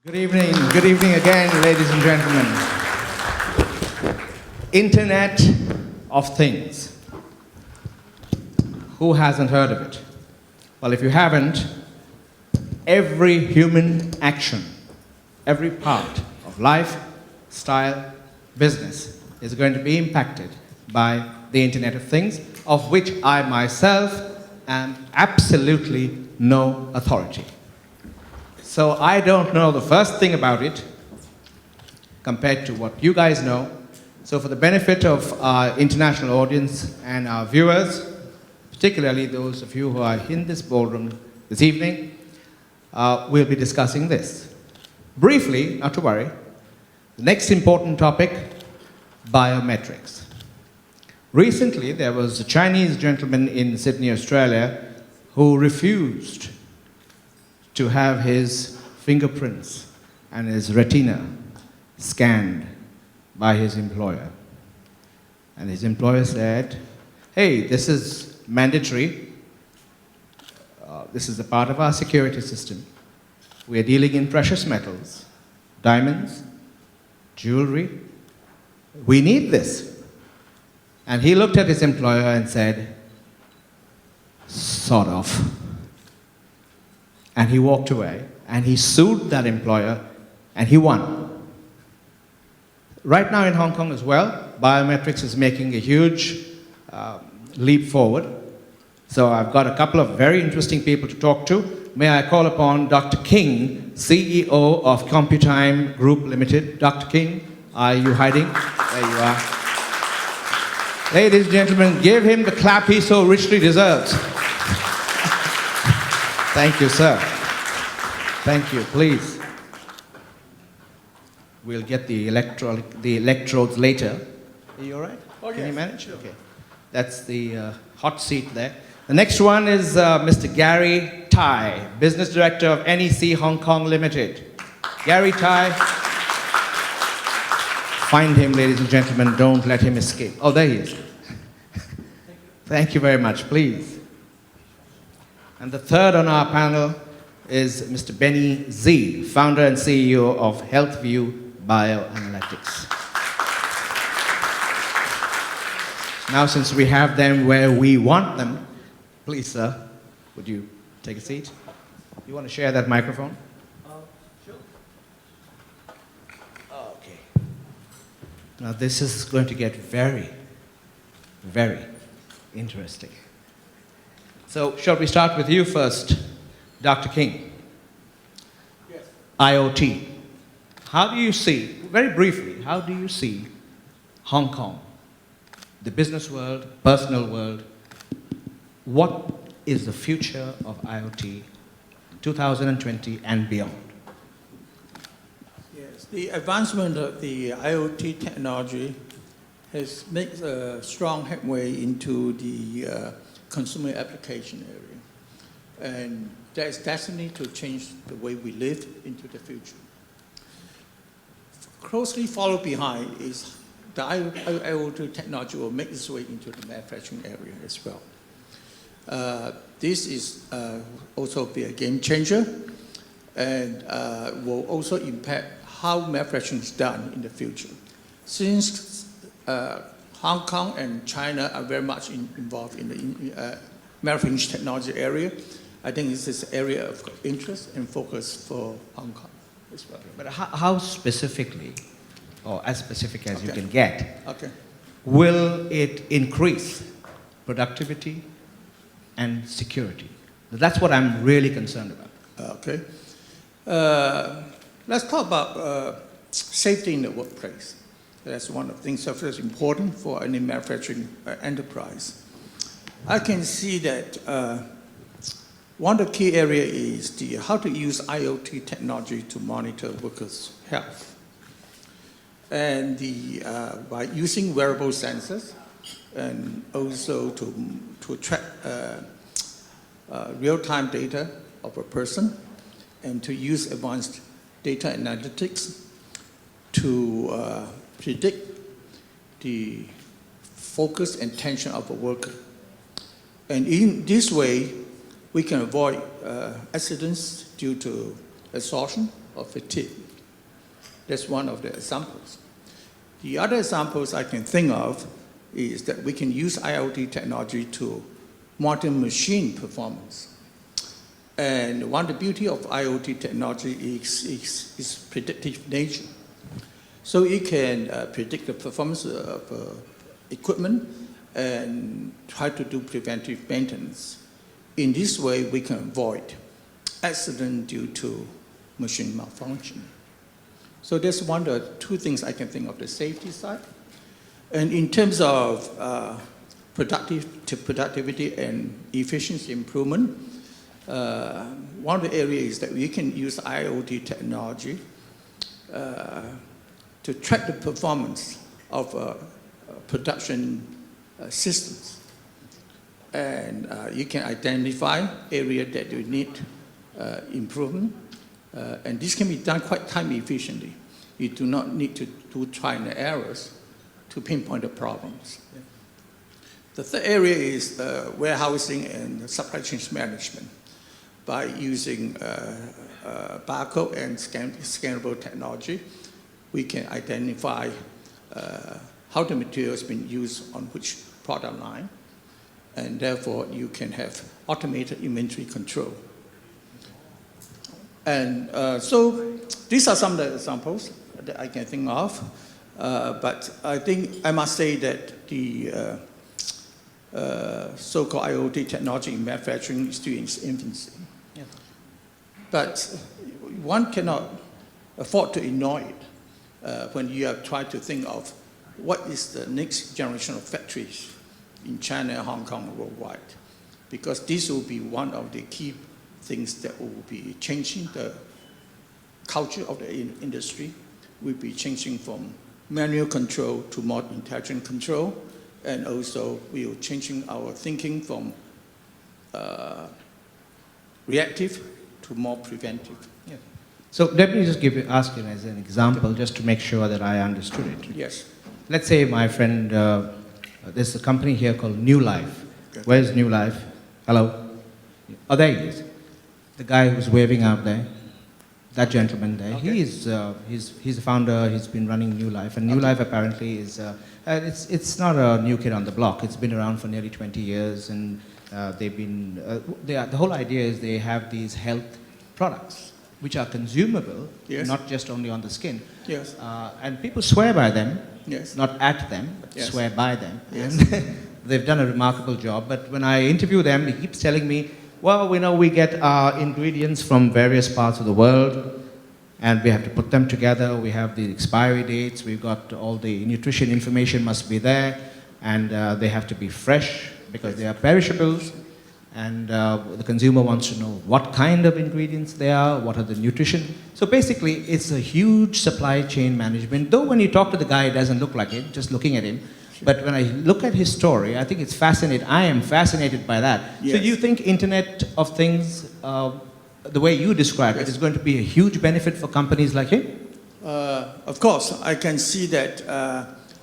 Good evening again, ladies and gentlemen. Internet of Things. Who hasn't heard of it? Well, if you haven't, every human action, every part of life, style, business is going to be impacted by the Internet of Things, of which I myself am absolutely no authority. So I don't know the first thing about it compared to what you guys know. So for the benefit of our international audience and our viewers, particularly those of you who are in this ballroom this evening, we'll be discussing this. Briefly, not to worry, the next important topic, biometrics. Recently, there was a Chinese gentleman in Sydney, Australia, who refused to have his fingerprints and his retina scanned by his employer. And his employer said, hey, this is mandatory. This is a part of our security system. We are dealing in precious metals, diamonds, jewelry. We need this. And he looked at his employer and said, sort of. And he walked away, and he sued that employer, and he won. Right now in Hong Kong as well, biometrics is making a huge leap forward. So I've got a couple of very interesting people to talk to. May I call upon Dr. King, CEO of Computime Group Limited. Dr. King, are you hiding? There you are. Ladies and gentlemen, give him the clap he so richly deserves. Thank you, sir. Thank you. Please. We'll get the electrodes later. Are you all right? Oh, Can you yes. manage? Okay. That's the hot seat there. The next one is Mr. Gary Tai, Business Director of NECK Hong Kong Limited. Gary Tai. Find him, ladies and gentlemen. Don't let him escape. Oh, there he is. Thank you very much. Please. And the third on our panel is Mr. Benny Z, founder and CEO of HealthView Bioanalytics. Now, since we have them where we want them, please, sir, would you take a seat? You want to share that microphone? Sure. Okay. Now, this is going to get very, very interesting. So, shall we start with you first, Dr. King? Yes. IoT. How do you see, very briefly, how do you see Hong Kong, the business world, personal world? What is the future of IoT 2020 and beyond? Yes. The advancement of the IoT technology has made a strong headway into the consumer application area. And that is destined to change the way we live into the future. Closely followed behind is the IoT technology will make its way into the manufacturing area as well. This is also be a game changer and will also impact how manufacturing is done in the future. Since Hong Kong and China are very much involved in the manufacturing technology area, I think this is an area of interest and focus for Hong Kong as well. But how specifically, or as specific as you can get, will it increase productivity and security? That's what I'm really concerned about. Okay. Let's talk about safety in the workplace. That's one of the things that is important for any manufacturing enterprise. I can see that one of the key areas is how to use IoT technology to monitor workers' health. And by using wearable sensors and also to track real-time data of a person and to use advanced data analytics to predict the focus and attention of a worker. And in this way, we can avoid accidents due to exhaustion or fatigue. That's one of the examples. The other examples I can think of is that we can use IoT technology to monitor machine performance. And one of the beauty of IoT technology is predictive nature. So it can predict the performance of equipment and try to do preventive maintenance. In this way, we can avoid accident due to machine malfunction. So that's one of the two things I can think of the safety side. And in terms of productivity and efficiency improvement, one of the areas is that we can use IoT technology to track the performance of production systems. And you can identify areas that you need improvement. And this can be done quite time efficiently. You do not need to do trial and errors to pinpoint the problems. Yeah. The third area is warehousing and supply chain management. By using barcode and scannable technology, we can identify how the material has been used on which product line, and therefore you can have automated inventory control. And so these are some of the examples that I can think of, but I think I must say that the so-called IoT technology in manufacturing is still in its infancy. Yeah. But one cannot afford to ignore it when you have tried to think of what is the next generation of factories in China, Hong Kong, and worldwide. Because this will be one of the key things that will be changing the culture of the industry. We'll be changing from manual control to more intelligent control, and also we are changing our thinking from reactive to more preventive. Yeah. So let me just ask you as an example, just to make sure that I understood it. Yes. Let's say my friend, there's a company here called New Life. Okay. Where's New Life? Hello? Oh, there he is. The guy who's waving out there, that gentleman there. Okay. He's the founder. He's been running New Life, and New Life apparently is it's not a new kid on the block. It's been around for nearly 20 years, and they've been the whole idea is they have these health products which are consumable, yes, not just only on the skin. Yes. And people swear by them, yes, not at them, but yes, swear by them. Yes. And they've done a remarkable job. But when I interview them, he keeps telling me, well, we get our ingredients from various parts of the world, and we have to put them together. We have the expiry dates. We've got all the nutrition information must be there, and they have to be fresh because they are perishables. And the consumer wants to know what kind of ingredients they are, what are the nutrition. So basically, it's a huge supply chain management. Though when you talk to the guy, it doesn't look like it, just looking at him. But when I look at his story, I think it's fascinating. I am fascinated by that. Yes. So do you think Internet of Things, the way you describe it, is going to be a huge benefit for companies like him? Of course, I can see that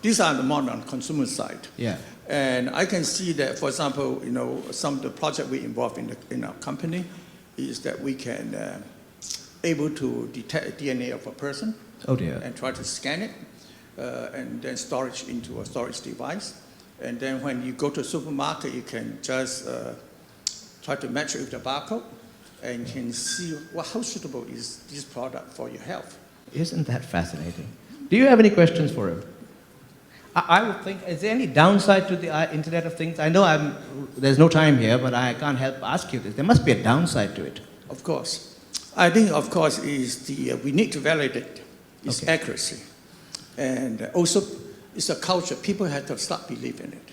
these are the more on the consumer side. Yeah. And I can see that, for example, some of the project we involved in our company is that we can able to detect DNA of a person. Oh dear. And try to scan it. And then storage into a storage device. And then when you go to a supermarket, you can just try to match it with the barcode and can see how suitable is this product for your health. Isn't that fascinating? Do you have any questions for him? I would think, is there any downside to the Internet of Things? I know there's no time here, but I can't help ask you this. There must be a downside to it. Of course. I think, of course, is we need to validate its accuracy. And also, it's a culture. People have to start believing it.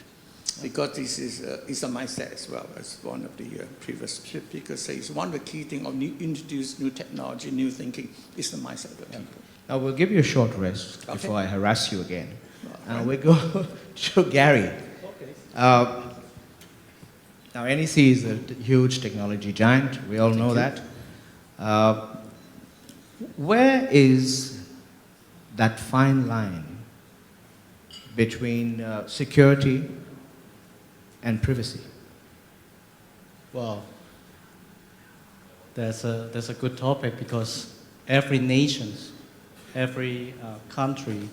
Because this is a mindset as well, as one of the previous speakers says. One of the key things of introduce new technology, new thinking, is the mindset of the people. Now, we'll give you a short rest before I harass you again. And we'll go to Gary. Now, NEC is a huge technology giant. We all know that. Where is that fine line between security and privacy? Well, That's a good topic because every nation, every country,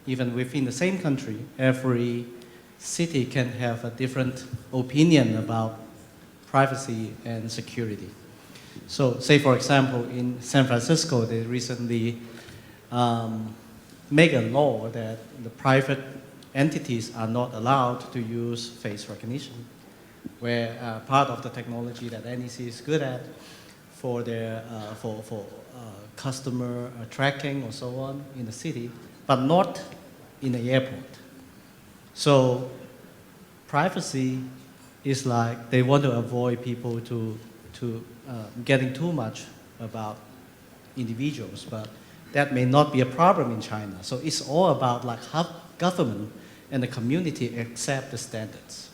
even within the same country, every city can have a different opinion about privacy and security. So say for example, in San Francisco, they recently make a law that the private entities are not allowed to use face recognition, where part of the technology that NEC is good at for their customer tracking or so on in the city, but not in the airport. So privacy is like they want to avoid people to getting too much about individuals, but that may not be a problem in China. So it's all about like how government and the community accept the standards.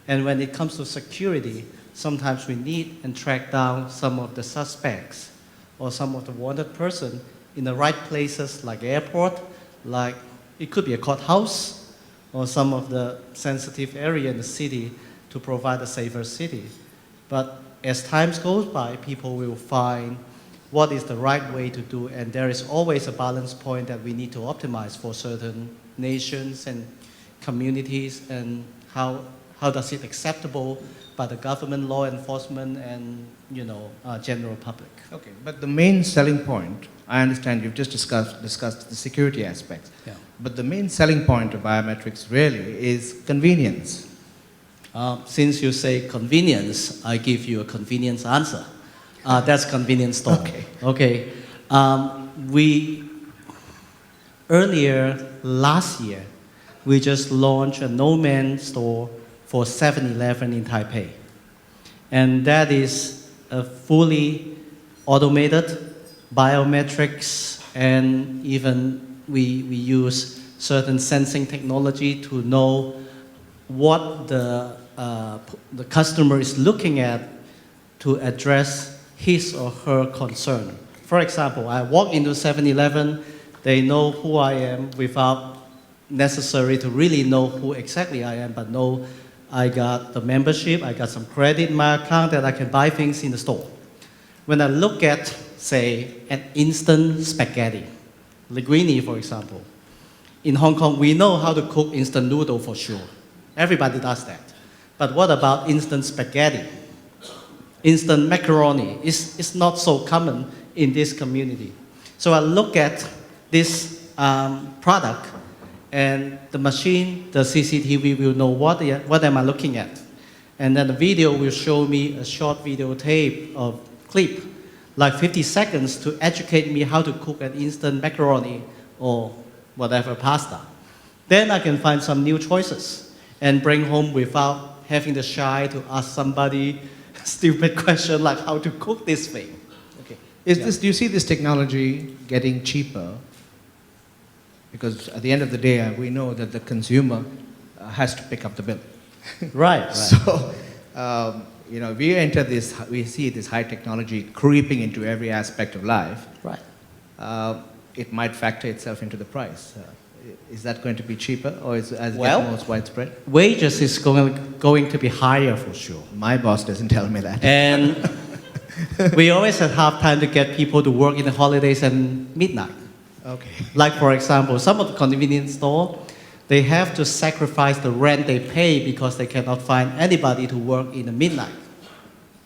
And when it comes to security, sometimes we need and track down some of the suspects or some of the wanted person in the right places like airport, like it could be a courthouse or some of the sensitive area in the city to provide a safer city. But as time goes by, people will find what is the right way to do, and there is always a balance point that we need to optimize for certain nations and communities, and how does it acceptable by the government, law enforcement, and general public. Okay, but the main selling point, I understand you've just discussed the security aspects, Yeah. but the main selling point of biometrics really is convenience. Since you say convenience, I give you a convenience answer. That's convenience store. Okay. Okay. Earlier last year, we just launched a no-man store for 7-Eleven in Taipei. And that is a fully automated biometrics, and even we use certain sensing technology to know what the customer is looking at to address his or her concern. For example, I walk into 7-Eleven, they know who I am without necessary to really know who exactly I am, but know I got the membership, I got some credit in my account that I can buy things in the store. When I look at, say, an instant spaghetti, linguine, for example, in Hong Kong, we know how to cook instant noodle for sure. Everybody does that. But what about instant spaghetti? Instant macaroni is not so common in this community. So I look at this product, and the machine, the CCTV will know what am I looking at. And then the video will show me a short video tape of clip, like 50 seconds to educate me how to cook an instant macaroni or whatever pasta. Then I can find some new choices and bring home without having the shy to ask somebody a stupid question like how to cook this thing. Okay. Do you see this technology getting cheaper? Because at the end of the day, we know that the consumer has to pick up the bill. Right. So, we see this high technology creeping into every aspect of life. Right. It might factor itself into the price. Is that going to be cheaper, or as it Well, gets more widespread? Wages is going to be higher for sure. My boss doesn't tell me that. And we always have hard time to get people to work in the holidays and midnight. Okay. Like for example, some of the convenience store, they have to sacrifice the rent they pay because they cannot find anybody to work in the midnight.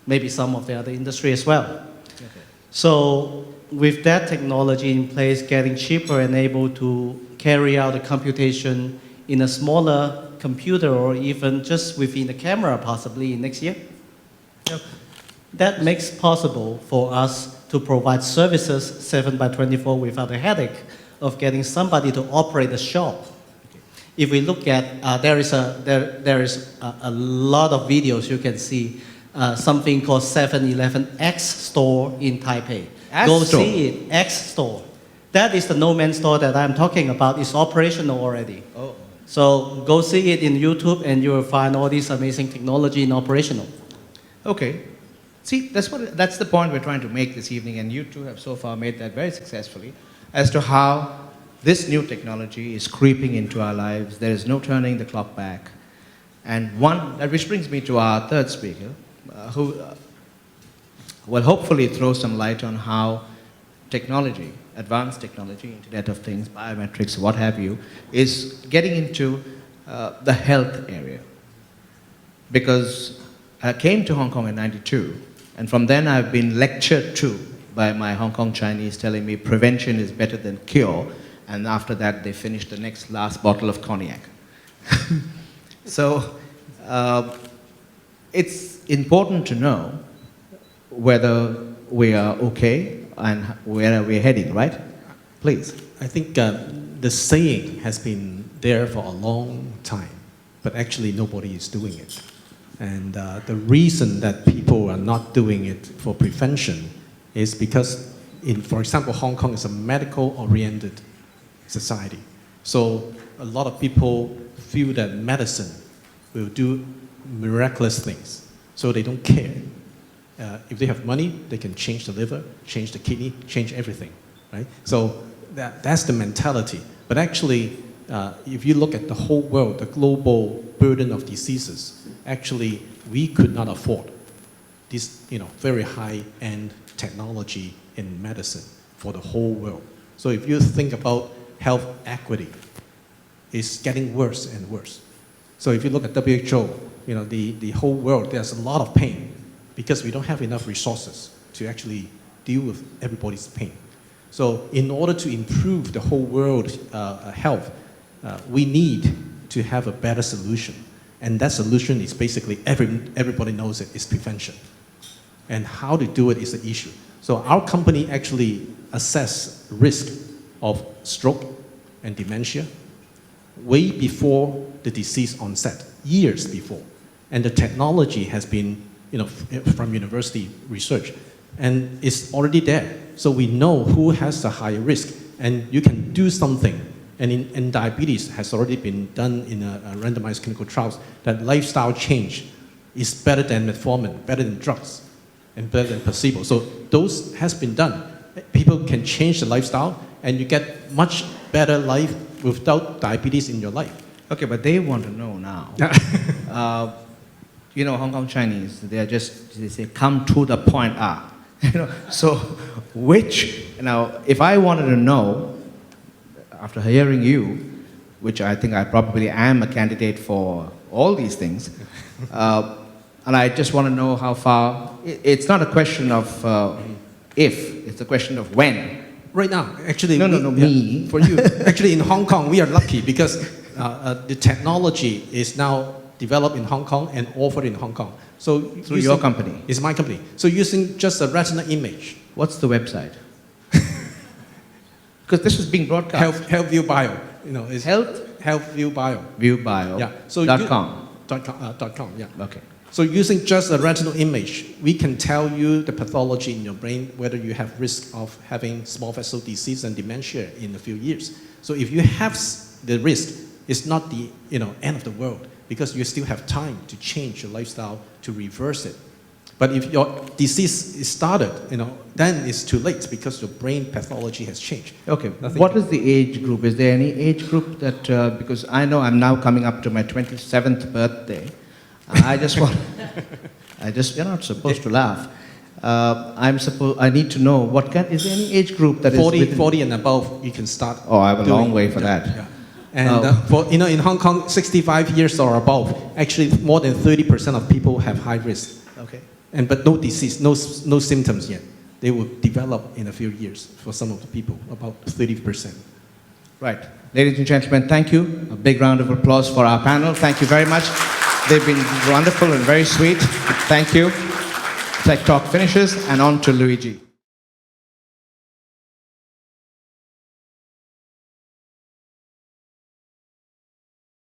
Maybe some of the other industry as well. Okay. So with that technology in place, getting cheaper and able to carry out the computation in a smaller computer or even just within the camera possibly next year. Yep. That makes possible for us to provide services 7/24 without a headache of getting somebody to operate the shop. Okay. If we look at, there is a lot of videos you can see, something called 7-Eleven X store in Taipei. Go see it, X store. That is the no-man store that I'm talking about. It's operational already. Oh. So go see it in YouTube and you will find all this amazing technology in operational. Okay. See, that's the point we're trying to make this evening, and you two have so far made that very successfully, as to how this new technology is creeping into our lives. There is no turning the clock back. And which brings me to our third speaker, will hopefully throw some light on how technology, advanced technology, Internet of Things, biometrics, what have you, is getting into the health area. Because I came to Hong Kong in '92, and from then I've been lectured to by my Hong Kong Chinese telling me prevention is better than cure, and after that they finished the last bottle of cognac. So it's important to know whether we are okay and where we're heading, right? Please. I think the saying has been there for a long time, but actually nobody is doing it. And the reason that people are not doing it for prevention is because, for example, Hong Kong is a medical-oriented society. So a lot of people feel that medicine will do miraculous things, so they don't care. If they have money, they can change the liver, change the kidney, change everything, right? So that's the mentality. But actually, if you look at the whole world, the global burden of diseases, actually, we could not afford this, very high-end technology in medicine for the whole world. So if you think about health equity, it's getting worse and worse. So if you look at WHO, the whole world, there's a lot of pain because we don't have enough resources to actually deal with everybody's pain. So in order to improve the whole world health, we need to have a better solution. And that solution is basically, everybody knows it, is prevention. And how to do it is the issue. So our company actually assess risk of stroke and dementia way before the disease onset, years before. And the technology has been, from university research, and it's already there. So we know who has the higher risk, and you can do something. And in diabetes has already been done in a randomized clinical trials that lifestyle change is better than metformin, better than drugs, and better than placebo. So those has been done. People can change the lifestyle, and you get much better life without diabetes in your life. Okay, but they want to know now. Hong Kong Chinese, they say, come to the point. So if I wanted to know, after hearing you, which I think I probably am a candidate for all these things, and I just want to know how far, it's not a question of if, it's a question of when. Right now, actually, me. For you, actually in Hong Kong, we are lucky because the technology is now developed in Hong Kong and offered in Hong Kong. So through your company? It's my company. So using just a retina image. What's the website? Because this is being broadcast. HealthView Bio. It's HealthView Bio. ViewBio. Yeah. So .com. .com. Yeah. Okay. So using just a retinal image, we can tell you the pathology in your brain, whether you have risk of having small vessel disease and dementia in a few years. So if you have the risk, it's not the end of the world because you still have time to change your lifestyle to reverse it. But if your disease is started, then it's too late because your brain pathology has changed. Okay. What is the age group? Is there any age group that, because I know I'm now coming up to my 27th birthday. I just want, you're not supposed to laugh. I need to know is there any age group that 40 and above, you can start. Oh, I have a long way for that. Yeah. And in Hong Kong, 65 years or above, actually more than 30% of people have high risk. Okay. But no disease, no symptoms yet. They will develop in a few years for some of the people, about 30%. Right. Ladies and gentlemen, thank you. A big round of applause for our panel. Thank you very much. They've been wonderful and very sweet. Thank you. TechTalk finishes, and on to Luigi.